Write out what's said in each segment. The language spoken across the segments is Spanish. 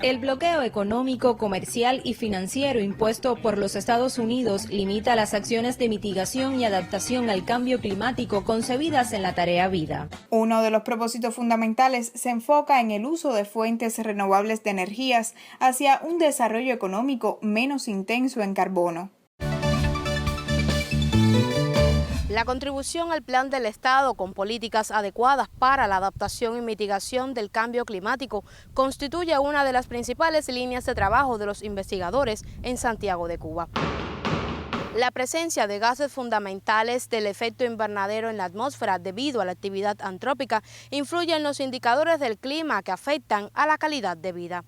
El bloqueo económico, comercial y financiero impuesto por los Estados Unidos limita las acciones de mitigación y adaptación al cambio climático concebidas en la Tarea Vida. Uno de los propósitos fundamentales se enfoca en el uso de fuentes renovables de energías hacia un desarrollo económico menos intenso en carbono. La contribución al plan del Estado con políticas adecuadas para la adaptación y mitigación del cambio climático constituye una de las principales líneas de trabajo de los investigadores en Santiago de Cuba. La presencia de gases fundamentales del efecto invernadero en la atmósfera debido a la actividad antrópica influye en los indicadores del clima que afectan a la calidad de vida.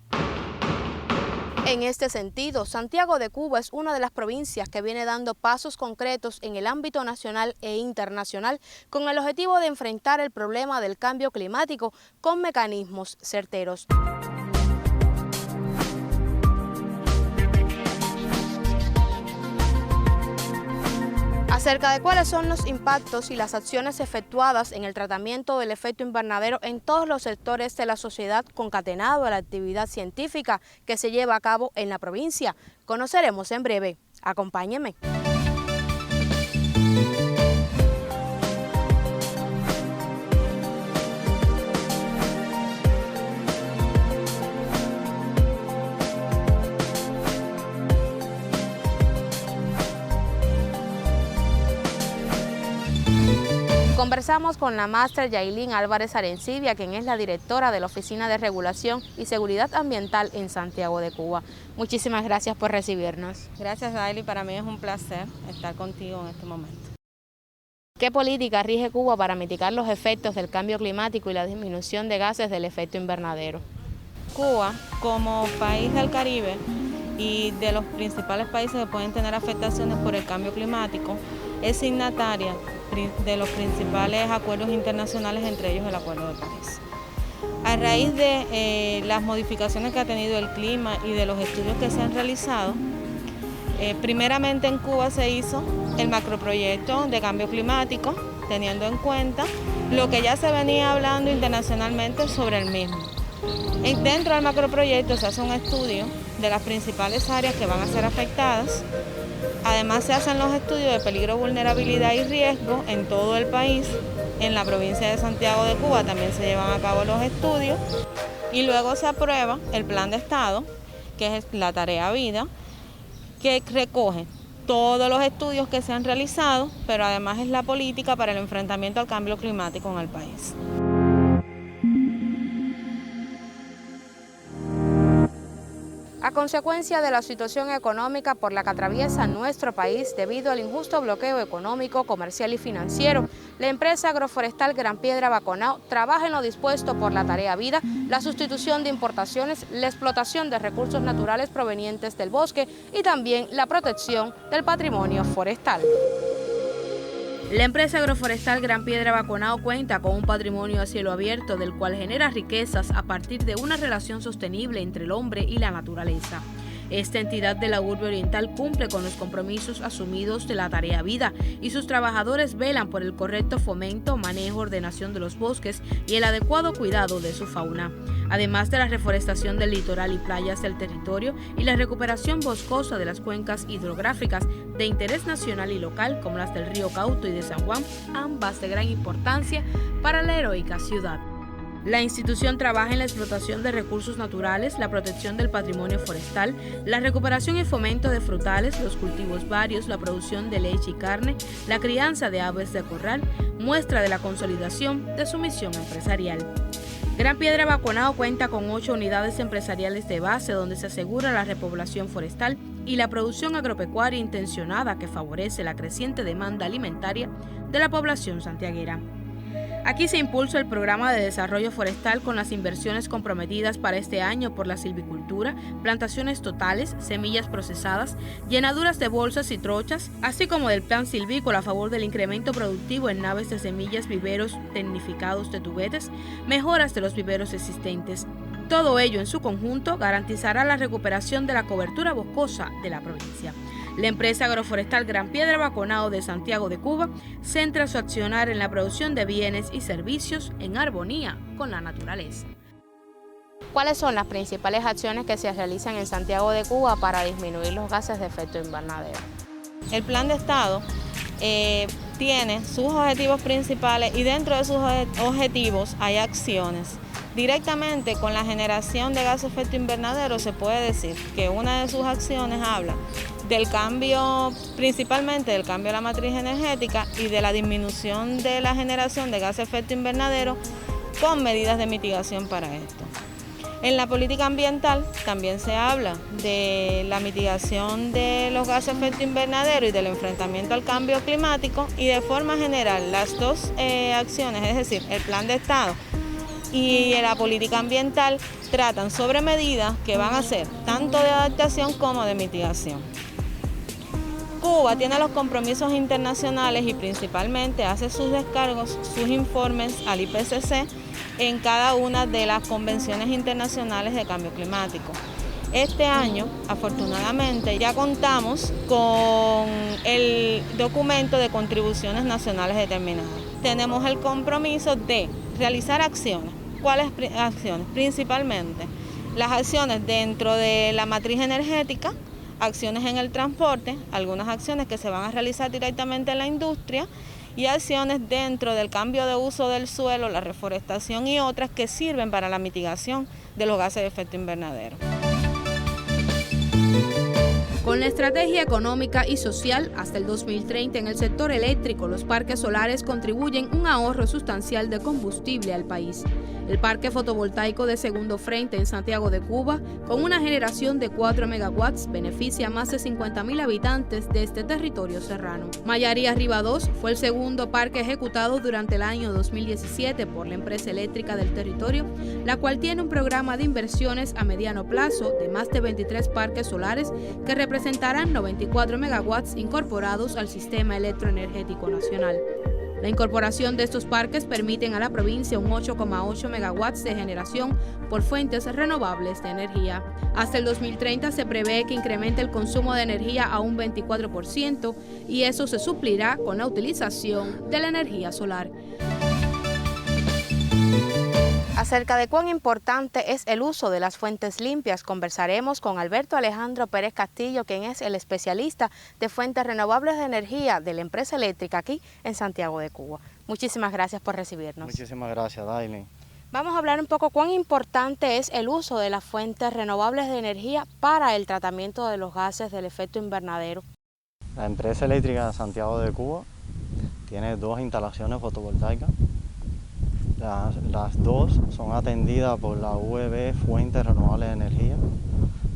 En este sentido, Santiago de Cuba es una de las provincias que viene dando pasos concretos en el ámbito nacional e internacional con el objetivo de enfrentar el problema del cambio climático con mecanismos certeros. Acerca de cuáles son los impactos y las acciones efectuadas en el tratamiento del efecto invernadero en todos los sectores de la sociedad concatenado a la actividad científica que se lleva a cabo en la provincia, conoceremos en breve. Acompáñenme. Conversamos con la máster Yailin Álvarez Arencibia, quien es la directora de la Oficina de Regulación y Seguridad Ambiental en Santiago de Cuba. Muchísimas gracias por recibirnos. Gracias, Daily. Para mí es un placer estar contigo en este momento. ¿Qué política rige Cuba para mitigar los efectos del cambio climático y la disminución de gases del efecto invernadero? Cuba, como país del Caribe y de los principales países que pueden tener afectaciones por el cambio climático, es signataria de los principales acuerdos internacionales, entre ellos el Acuerdo de París. A raíz de las modificaciones que ha tenido el clima y de los estudios que se han realizado, primeramente en Cuba se hizo el macroproyecto de cambio climático, teniendo en cuenta lo que ya se venía hablando internacionalmente sobre el mismo. Dentro del macroproyecto se hace un estudio de las principales áreas que van a ser afectadas. Además se hacen los estudios de peligro, vulnerabilidad y riesgo en todo el país. En la provincia de Santiago de Cuba también se llevan a cabo los estudios y luego se aprueba el plan de Estado, que es la Tarea Vida, que recoge todos los estudios que se han realizado, pero además es la política para el enfrentamiento al cambio climático en el país. A consecuencia de la situación económica por la que atraviesa nuestro país debido al injusto bloqueo económico, comercial y financiero, la empresa agroforestal Gran Piedra Baconao trabaja en lo dispuesto por la Tarea Vida, la sustitución de importaciones, la explotación de recursos naturales provenientes del bosque y también la protección del patrimonio forestal. La empresa agroforestal Gran Piedra Baconao cuenta con un patrimonio a cielo abierto del cual genera riquezas a partir de una relación sostenible entre el hombre y la naturaleza. Esta entidad de la urbe oriental cumple con los compromisos asumidos de la Tarea Vida y sus trabajadores velan por el correcto fomento, manejo, ordenación de los bosques y el adecuado cuidado de su fauna, además de la reforestación del litoral y playas del territorio y la recuperación boscosa de las cuencas hidrográficas de interés nacional y local como las del río Cauto y de San Juan, ambas de gran importancia para la heroica ciudad. La institución trabaja en la explotación de recursos naturales, la protección del patrimonio forestal, la recuperación y fomento de frutales, los cultivos varios, la producción de leche y carne, la crianza de aves de corral, muestra de la consolidación de su misión empresarial. Gran Piedra Baconao cuenta con 8 unidades empresariales de base donde se asegura la repoblación forestal y la producción agropecuaria intencionada que favorece la creciente demanda alimentaria de la población santiaguera. Aquí se impulsa el programa de desarrollo forestal con las inversiones comprometidas para este año por la silvicultura, plantaciones totales, semillas procesadas, llenaduras de bolsas y trochas, así como del plan silvícola a favor del incremento productivo en naves de semillas, viveros tecnificados de tubetes, mejoras de los viveros existentes. Todo ello en su conjunto garantizará la recuperación de la cobertura boscosa de la provincia. La empresa agroforestal Gran Piedra Baconao de Santiago de Cuba centra su accionar en la producción de bienes y servicios en armonía con la naturaleza. ¿Cuáles son las principales acciones que se realizan en Santiago de Cuba para disminuir los gases de efecto invernadero? El Plan de Estado tiene sus objetivos principales y dentro de sus objetivos hay acciones. Directamente con la generación de gases de efecto invernadero se puede decir que una de sus acciones habla del cambio, principalmente del cambio de la matriz energética y de la disminución de la generación de gases de efecto invernadero con medidas de mitigación para esto. En la política ambiental también se habla de la mitigación de los gases de efecto invernadero y del enfrentamiento al cambio climático, y de forma general las dos acciones, es decir, el Plan de Estado y la política ambiental, tratan sobre medidas que van a ser tanto de adaptación como de mitigación. Cuba tiene los compromisos internacionales y principalmente hace sus descargos, sus informes al IPCC en cada una de las convenciones internacionales de cambio climático. Este año, afortunadamente, ya contamos con el documento de contribuciones nacionales determinadas. Tenemos el compromiso de realizar acciones. ¿Cuáles acciones? Principalmente las acciones dentro de la matriz energética, acciones en el transporte, algunas acciones que se van a realizar directamente en la industria y acciones dentro del cambio de uso del suelo, la reforestación y otras que sirven para la mitigación de los gases de efecto invernadero. Con la estrategia económica y social, hasta el 2030 en el sector eléctrico, los parques solares contribuyen un ahorro sustancial de combustible al país. El parque fotovoltaico de Segundo Frente en Santiago de Cuba, con una generación de 4 megawatts, beneficia a más de 50.000 habitantes de este territorio serrano. Mayarí Arriba 2 fue el segundo parque ejecutado durante el año 2017 por la empresa eléctrica del territorio, la cual tiene un programa de inversiones a mediano plazo de más de 23 parques solares que representarán 94 megawatts incorporados al sistema electroenergético nacional. La incorporación de estos parques permiten a la provincia un 8,8 megawatts de generación por fuentes renovables de energía. Hasta el 2030 se prevé que incremente el consumo de energía a un 24% y eso se suplirá con la utilización de la energía solar. Acerca de cuán importante es el uso de las fuentes limpias, conversaremos con Alberto Alejandro Pérez Castillo, quien es el especialista de fuentes renovables de energía de la empresa eléctrica aquí en Santiago de Cuba. Muchísimas gracias por recibirnos. Muchísimas gracias, Dailin. Vamos a hablar un poco cuán importante es el uso de las fuentes renovables de energía para el tratamiento de los gases del efecto invernadero. La empresa eléctrica de Santiago de Cuba tiene 2 instalaciones fotovoltaicas. Las dos son atendidas por la UEB Fuentes Renovables de Energía.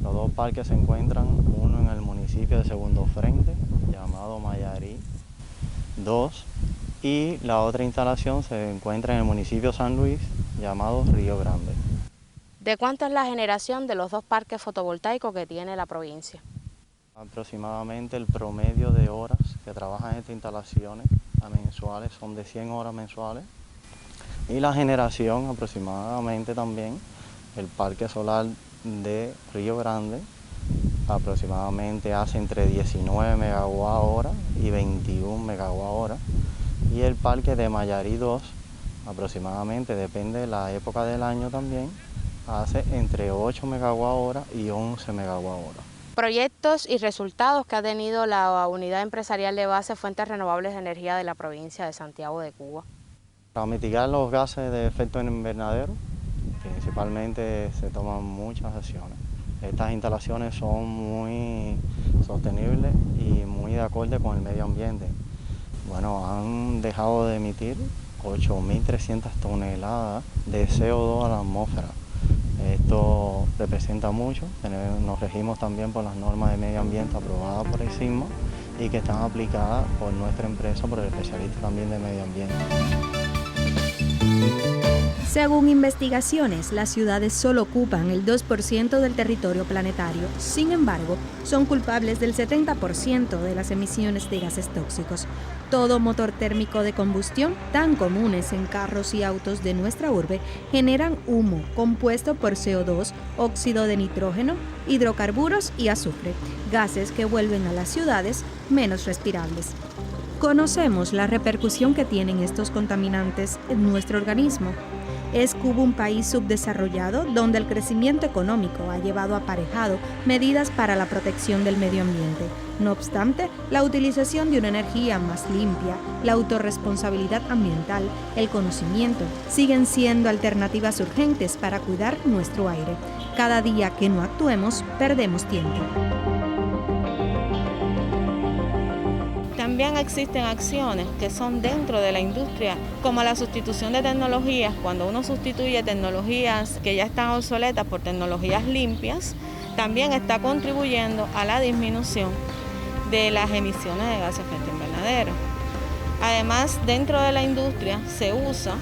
Los 2 parques se encuentran, uno en el municipio de Segundo Frente, llamado Mayarí 2, y la otra instalación se encuentra en el municipio San Luis, llamado Río Grande. ¿De cuánto es la generación de los 2 parques fotovoltaicos que tiene la provincia? Aproximadamente el promedio de horas que trabajan estas instalaciones mensuales son de 100 horas mensuales. Y la generación aproximadamente también, el parque solar de Río Grande aproximadamente hace entre 19 megawatt hora y 21 megawatt hora. Y el parque de Mayarí 2 aproximadamente, depende de la época del año también, hace entre 8 megawatt hora y 11 megawatt hora. Proyectos y resultados que ha tenido la unidad empresarial de base Fuentes Renovables de Energía de la provincia de Santiago de Cuba. Para mitigar los gases de efecto invernadero, principalmente se toman muchas acciones. Estas instalaciones son muy sostenibles y muy de acuerdo con el medio ambiente. Bueno, han dejado de emitir 8.300 toneladas de CO2 a la atmósfera. Esto representa mucho. Nos regimos también por las normas de medio ambiente aprobadas por el SIGMA y que están aplicadas por nuestra empresa, por el especialista también de medio ambiente. Según investigaciones, las ciudades solo ocupan el 2% del territorio planetario. Sin embargo, son culpables del 70% de las emisiones de gases tóxicos. Todo motor térmico de combustión, tan comunes en carros y autos de nuestra urbe, generan humo compuesto por CO2, óxido de nitrógeno, hidrocarburos y azufre, gases que vuelven a las ciudades menos respirables. Conocemos la repercusión que tienen estos contaminantes en nuestro organismo. ¿Es Cuba un país subdesarrollado donde el crecimiento económico ha llevado aparejado medidas para la protección del medio ambiente? No obstante, la utilización de una energía más limpia, la autorresponsabilidad ambiental, el conocimiento, siguen siendo alternativas urgentes para cuidar nuestro aire. Cada día que no actuemos, perdemos tiempo. También existen acciones que son dentro de la industria, como la sustitución de tecnologías. Cuando uno sustituye tecnologías que ya están obsoletas por tecnologías limpias, también está contribuyendo a la disminución de las emisiones de gases de efecto invernadero. Además, dentro de la industria se usa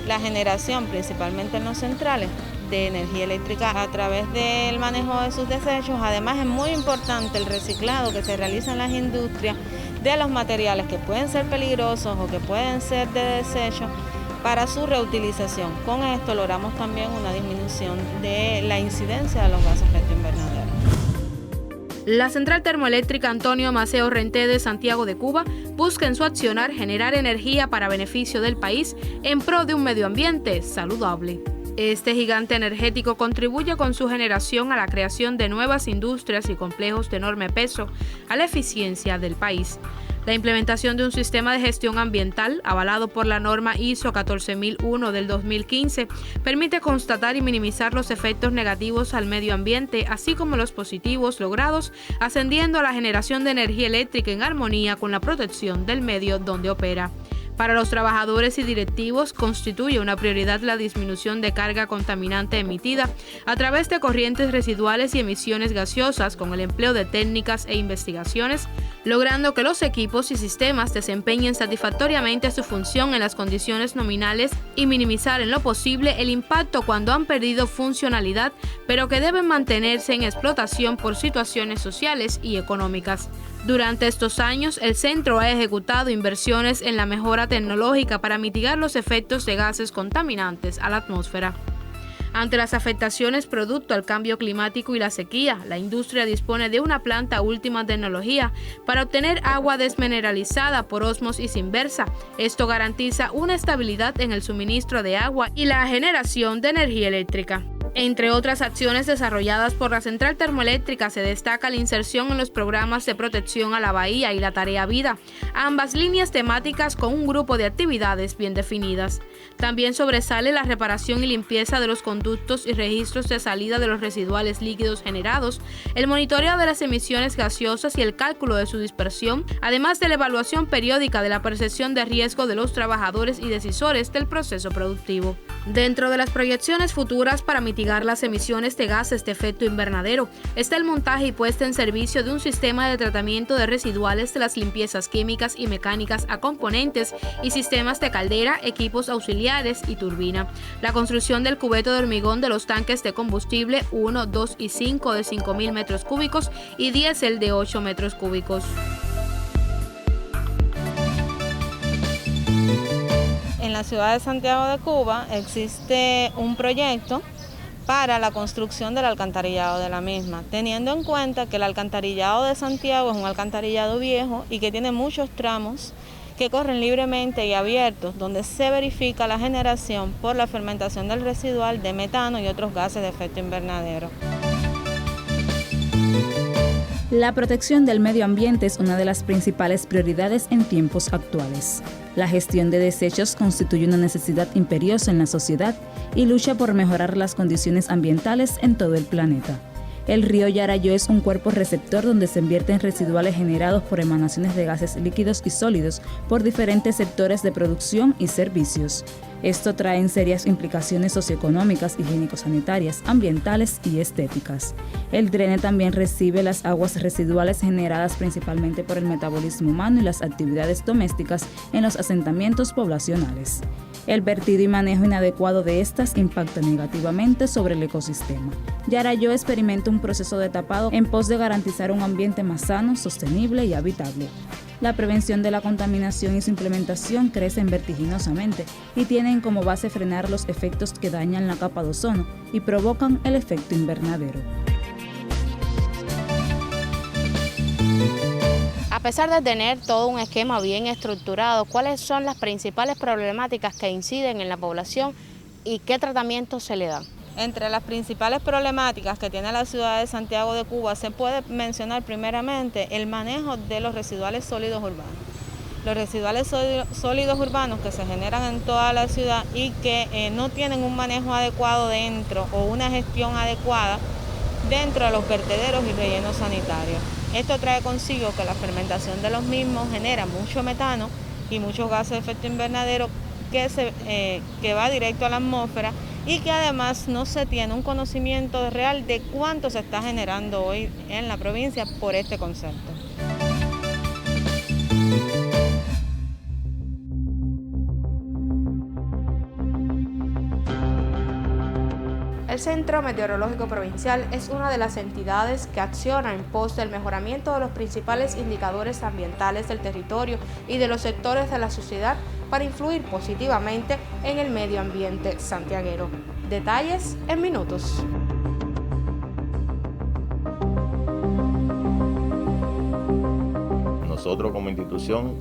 la generación, principalmente en los centrales, de energía eléctrica a través del manejo de sus desechos. Además, es muy importante el reciclado que se realiza en las industrias de los materiales que pueden ser peligrosos o que pueden ser de desecho para su reutilización. Con esto logramos también una disminución de la incidencia de los gases de efecto invernadero. La Central Termoeléctrica Antonio Maceo Renté de Santiago de Cuba busca en su accionar generar energía para beneficio del país en pro de un medio ambiente saludable. Este gigante energético contribuye con su generación a la creación de nuevas industrias y complejos de enorme peso a la eficiencia del país. La implementación de un sistema de gestión ambiental avalado por la norma ISO 14001 del 2015 permite constatar y minimizar los efectos negativos al medio ambiente, así como los positivos logrados, ascendiendo a la generación de energía eléctrica en armonía con la protección del medio donde opera. Para los trabajadores y directivos constituye una prioridad la disminución de carga contaminante emitida a través de corrientes residuales y emisiones gaseosas con el empleo de técnicas e investigaciones, logrando que los equipos y sistemas desempeñen satisfactoriamente su función en las condiciones nominales y minimizar en lo posible el impacto cuando han perdido funcionalidad, pero que deben mantenerse en explotación por situaciones sociales y económicas. Durante estos años, el centro ha ejecutado inversiones en la mejora tecnológica para mitigar los efectos de gases contaminantes a la atmósfera. Ante las afectaciones producto al cambio climático y la sequía, la industria dispone de una planta última tecnología para obtener agua desmineralizada por ósmosis inversa. Esto garantiza una estabilidad en el suministro de agua y la generación de energía eléctrica. Entre otras acciones desarrolladas por la Central Termoeléctrica se destaca la inserción en los programas de protección a la bahía y la tarea vida, ambas líneas temáticas con un grupo de actividades bien definidas. También sobresale la reparación y limpieza de los conductos y registros de salida de los residuales líquidos generados, el monitoreo de las emisiones gaseosas y el cálculo de su dispersión, además de la evaluación periódica de la percepción de riesgo de los trabajadores y decisores del proceso productivo. Dentro de las proyecciones futuras para mitigar las emisiones de gases de efecto invernadero está el montaje y puesta en servicio de un sistema de tratamiento de residuales de las limpiezas químicas y mecánicas a componentes y sistemas de caldera, equipos auxiliares y turbina. La construcción del cubeto de hormigón de los tanques de combustible 1, 2 y 5 de 5.000 metros cúbicos y diésel de 8 metros cúbicos. En la ciudad de Santiago de Cuba existe un proyecto para la construcción del alcantarillado de la misma, teniendo en cuenta que el alcantarillado de Santiago es un alcantarillado viejo y que tiene muchos tramos que corren libremente y abiertos, donde se verifica la generación por la fermentación del residual de metano y otros gases de efecto invernadero. La protección del medio ambiente es una de las principales prioridades en tiempos actuales. La gestión de desechos constituye una necesidad imperiosa en la sociedad y lucha por mejorar las condiciones ambientales en todo el planeta. El río Yarayó es un cuerpo receptor donde se vierten residuales generados por emanaciones de gases líquidos y sólidos por diferentes sectores de producción y servicios. Esto trae serias implicaciones socioeconómicas, higiénico-sanitarias, ambientales y estéticas. El drene también recibe las aguas residuales generadas principalmente por el metabolismo humano y las actividades domésticas en los asentamientos poblacionales. El vertido y manejo inadecuado de estas impacta negativamente sobre el ecosistema. Yarayó experimenta un proceso de tapado en pos de garantizar un ambiente más sano, sostenible y habitable. La prevención de la contaminación y su implementación crecen vertiginosamente y tienen como base frenar los efectos que dañan la capa de ozono y provocan el efecto invernadero. A pesar de tener todo un esquema bien estructurado, ¿cuáles son las principales problemáticas que inciden en la población y qué tratamiento se le dan. Entre las principales problemáticas que tiene la ciudad de Santiago de Cuba se puede mencionar primeramente el manejo de los residuales sólidos urbanos. Los residuales sólidos urbanos que se generan en toda la ciudad y que no tienen un manejo adecuado dentro o una gestión adecuada dentro de los vertederos y rellenos sanitarios. Esto trae consigo que la fermentación de los mismos genera mucho metano y muchos gases de efecto invernadero que va directo a la atmósfera y que además no se tiene un conocimiento real de cuánto se está generando hoy en la provincia por este concepto. El Centro Meteorológico Provincial es una de las entidades que acciona en pos del mejoramiento de los principales indicadores ambientales del territorio y de los sectores de la sociedad para influir positivamente en el medio ambiente santiaguero. Detalles en minutos. Nosotros como institución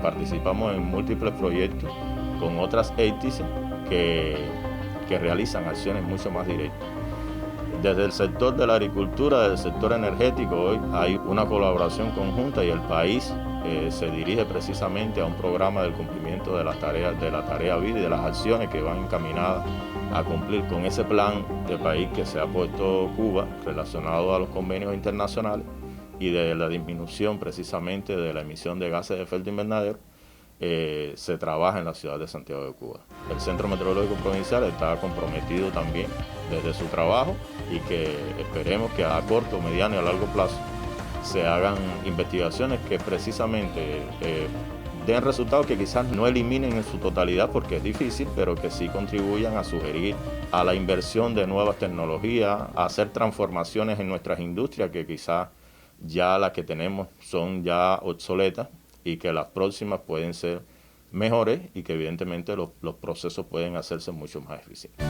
participamos en múltiples proyectos con otras entities que realizan acciones mucho más directas. Desde el sector de la agricultura, del sector energético, hoy hay una colaboración conjunta y el país se dirige precisamente a un programa del cumplimiento de la tarea vida y de las acciones que van encaminadas a cumplir con ese plan de país que se ha puesto Cuba relacionado a los convenios internacionales y de la disminución precisamente de la emisión de gases de efecto invernadero. Se trabaja en la ciudad de Santiago de Cuba. El Centro Meteorológico Provincial está comprometido también desde su trabajo y que esperemos que a corto, mediano y a largo plazo se hagan investigaciones que precisamente den resultados que quizás no eliminen en su totalidad porque es difícil, pero que sí contribuyan a sugerir a la inversión de nuevas tecnologías, a hacer transformaciones en nuestras industrias que quizás ya las que tenemos son ya obsoletas y que las próximas pueden ser mejores y que evidentemente los procesos pueden hacerse mucho más eficientes.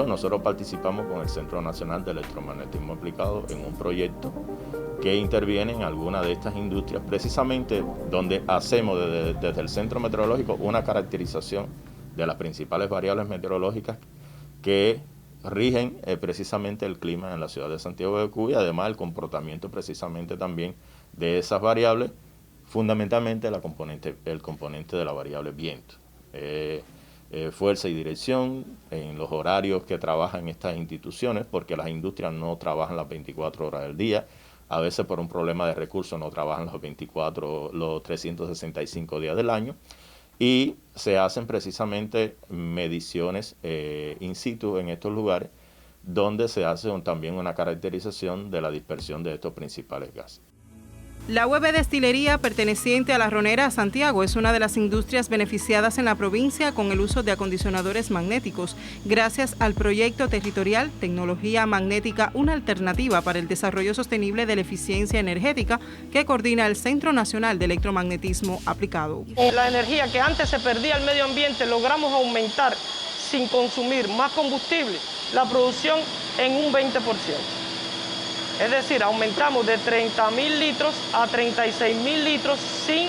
Nosotros participamos con el Centro Nacional de Electromagnetismo Aplicado en un proyecto que interviene en alguna de estas industrias, precisamente donde hacemos desde el Centro Meteorológico una caracterización de las principales variables meteorológicas que rigen precisamente el clima en la ciudad de Santiago de Cuba y además el comportamiento precisamente también de esas variables, fundamentalmente el componente de la variable viento. Fuerza y dirección en los horarios que trabajan estas instituciones, porque las industrias no trabajan las 24 horas del día, a veces por un problema de recursos no trabajan los 365 días del año, y se hacen precisamente mediciones in situ en estos lugares, donde se hace también una caracterización de la dispersión de estos principales gases. La UB Destilería, perteneciente a La Ronera Santiago, es una de las industrias beneficiadas en la provincia con el uso de acondicionadores magnéticos, gracias al proyecto territorial Tecnología Magnética, una alternativa para el desarrollo sostenible de la eficiencia energética que coordina el Centro Nacional de Electromagnetismo Aplicado. La energía que antes se perdía al medio ambiente, logramos aumentar sin consumir más combustible la producción en un 20%. Es decir, aumentamos de 30.000 litros a 36.000 litros sin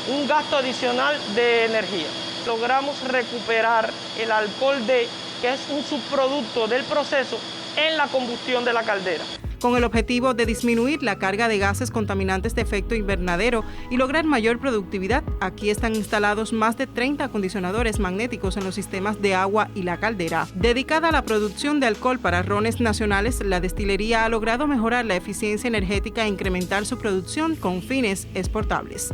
un gasto adicional de energía. Logramos recuperar el alcohol que es un subproducto del proceso en la combustión de la caldera. Con el objetivo de disminuir la carga de gases contaminantes de efecto invernadero y lograr mayor productividad, aquí están instalados más de 30 acondicionadores magnéticos en los sistemas de agua y la caldera. Dedicada a la producción de alcohol para rones nacionales, la destilería ha logrado mejorar la eficiencia energética e incrementar su producción con fines exportables.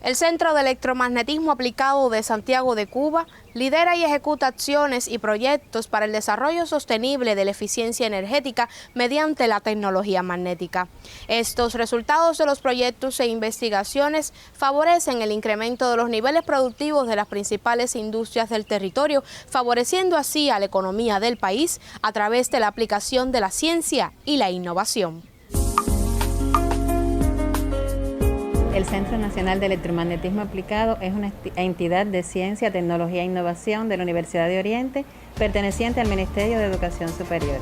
El Centro de Electromagnetismo Aplicado de Santiago de Cuba lidera y ejecuta acciones y proyectos para el desarrollo sostenible de la eficiencia energética mediante la tecnología magnética. Estos resultados de los proyectos e investigaciones favorecen el incremento de los niveles productivos de las principales industrias del territorio, favoreciendo así a la economía del país a través de la aplicación de la ciencia y la innovación. El Centro Nacional de Electromagnetismo Aplicado es una entidad de ciencia, tecnología e innovación de la Universidad de Oriente, perteneciente al Ministerio de Educación Superior.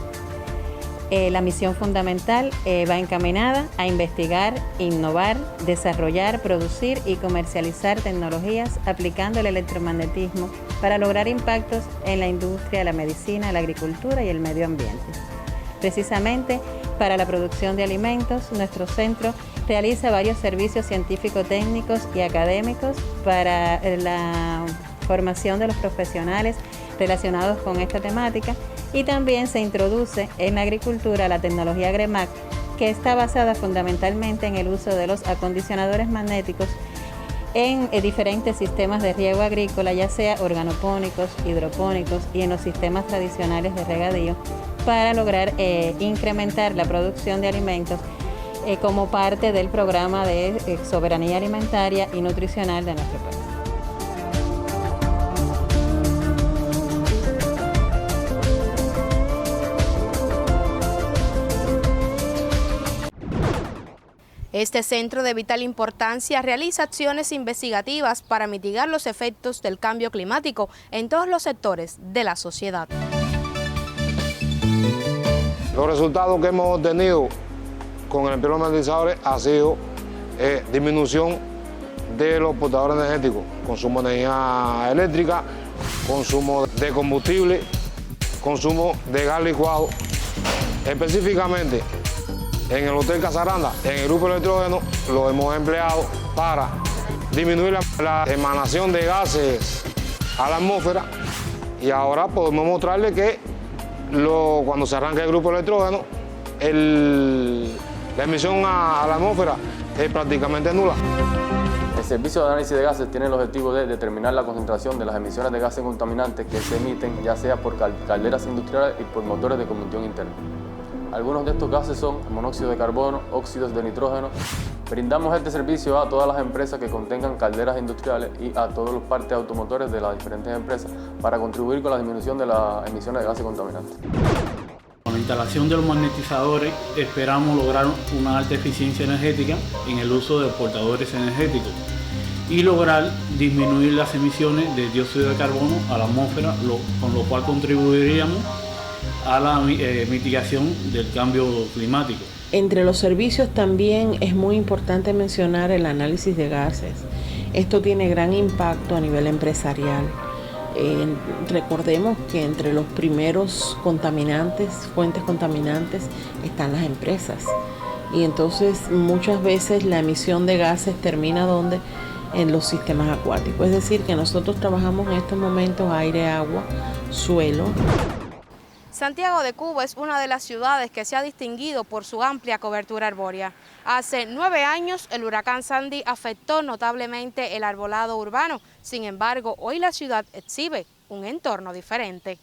La misión fundamental va encaminada a investigar, innovar, desarrollar, producir y comercializar tecnologías aplicando el electromagnetismo para lograr impactos en la industria, la medicina, la agricultura y el medio ambiente. Precisamente para la producción de alimentos, nuestro centro realiza varios servicios científico-técnicos y académicos para la formación de los profesionales relacionados con esta temática, y también se introduce en la agricultura la tecnología GREMAC, que está basada fundamentalmente en el uso de los acondicionadores magnéticos en diferentes sistemas de riego agrícola, ya sea organopónicos, hidropónicos y en los sistemas tradicionales de regadío, para lograr incrementar la producción de alimentos como parte del programa de soberanía alimentaria y nutricional de nuestro país. Este centro de vital importancia realiza acciones investigativas para mitigar los efectos del cambio climático en todos los sectores de la sociedad. Los resultados que hemos obtenido con el empleo de magnetizadores ha sido disminución de los portadores energéticos, consumo de energía eléctrica, consumo de combustible, consumo de gas licuado. Específicamente en el Hotel Casaranda, en el grupo electrógeno, lo hemos empleado para disminuir la emanación de gases a la atmósfera, y ahora podemos mostrarle que cuando se arranca el grupo electrógeno, la emisión a la atmósfera es prácticamente nula. El servicio de análisis de gases tiene el objetivo de determinar la concentración de las emisiones de gases contaminantes que se emiten, ya sea por calderas industriales y por motores de combustión interna. Algunos de estos gases son monóxido de carbono, óxidos de nitrógeno. Brindamos este servicio a todas las empresas que contengan calderas industriales y a todos los partes automotores de las diferentes empresas para contribuir con la disminución de las emisiones de gases contaminantes. Con la instalación de los magnetizadores esperamos lograr una alta eficiencia energética en el uso de portadores energéticos y lograr disminuir las emisiones de dióxido de carbono a la atmósfera, con lo cual contribuiríamos a la mitigación del cambio climático. Entre los servicios también es muy importante mencionar el análisis de gases. Esto tiene gran impacto a nivel empresarial. Recordemos que entre los primeros fuentes contaminantes, están las empresas. Y entonces muchas veces la emisión de gases termina ¿dónde? En los sistemas acuáticos. Es decir, que nosotros trabajamos en estos momentos aire, agua, suelo. Santiago de Cuba es una de las ciudades que se ha distinguido por su amplia cobertura arbórea. Hace 9 años el huracán Sandy afectó notablemente el arbolado urbano. Sin embargo, hoy la ciudad exhibe un entorno diferente.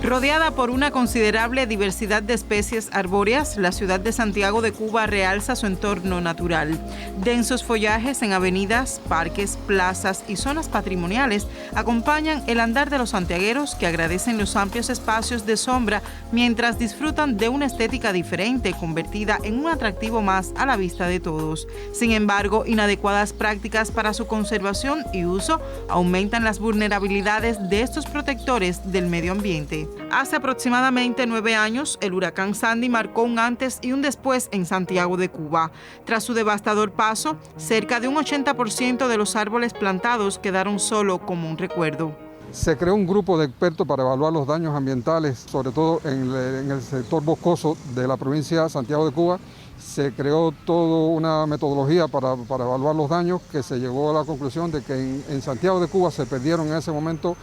Rodeada por una considerable diversidad de especies arbóreas, la ciudad de Santiago de Cuba realza su entorno natural. Densos follajes en avenidas, parques, plazas y zonas patrimoniales acompañan el andar de los santiagueros, que agradecen los amplios espacios de sombra mientras disfrutan de una estética diferente convertida en un atractivo más a la vista de todos. Sin embargo, inadecuadas prácticas para su conservación y uso aumentan las vulnerabilidades de estos protectores del medio ambiente. Hace aproximadamente 9 años, el huracán Sandy marcó un antes y un después en Santiago de Cuba. Tras su devastador paso, cerca de un 80% de los árboles plantados quedaron solo como un recuerdo. Se creó un grupo de expertos para evaluar los daños ambientales, sobre todo en el sector boscoso de la provincia de Santiago de Cuba. Se creó toda una metodología para evaluar los daños, que se llegó a la conclusión de que en Santiago de Cuba se perdieron en ese momento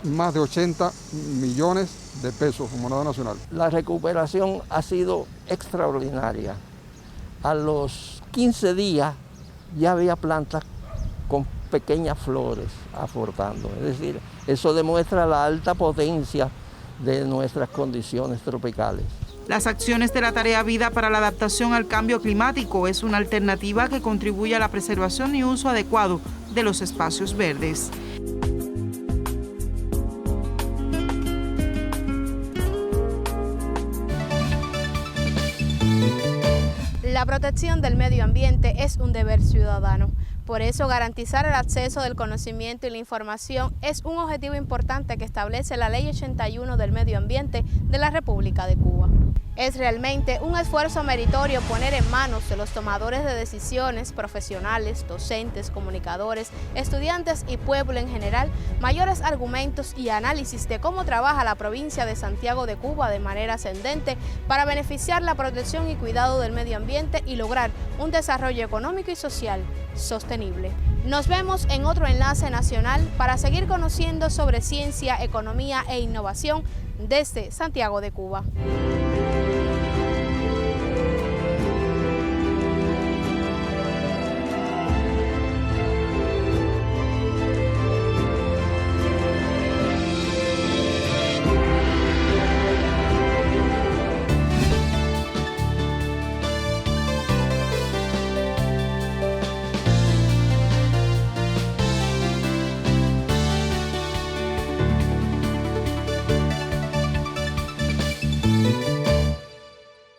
más de 80 millones de pesos en moneda nacional. La recuperación ha sido extraordinaria. A los 15 días ya había plantas con pequeñas flores aportando. Es decir, eso demuestra la alta potencia de nuestras condiciones tropicales. Las acciones de la Tarea Vida para la adaptación al cambio climático es una alternativa que contribuye a la preservación y uso adecuado de los espacios verdes. La protección del medio ambiente es un deber ciudadano. Por eso, garantizar el acceso del conocimiento y la información es un objetivo importante que establece la Ley 81 del Medio Ambiente de la República de Cuba. Es realmente un esfuerzo meritorio poner en manos de los tomadores de decisiones, profesionales, docentes, comunicadores, estudiantes y pueblo en general, mayores argumentos y análisis de cómo trabaja la provincia de Santiago de Cuba de manera ascendente para beneficiar la protección y cuidado del medio ambiente y lograr un desarrollo económico y social sostenible. Nos vemos en otro enlace nacional para seguir conociendo sobre ciencia, economía e innovación desde Santiago de Cuba.